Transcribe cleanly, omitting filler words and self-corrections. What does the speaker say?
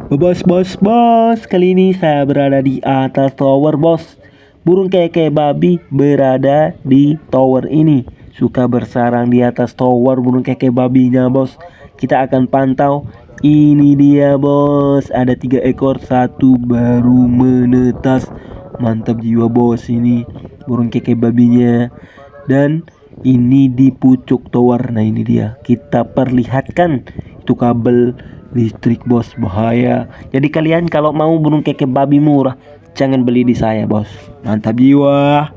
Bos, kali ini saya berada di atas tower, bos. Burung keke babi berada di tower ini. Suka bersarang di atas tower burung keke babinya, bos. Kita akan pantau. Ini dia, bos. Ada 3 ekor, satu baru menetas. Mantap jiwa, bos, ini burung keke babinya. Dan ini di pucuk tower. Nah, ini dia. Kita perlihatkan itu kabel listrik, bos, bahaya. Jadi kalian kalau mau burung keke babi murah, jangan beli di saya, bos. Mantap jiwa.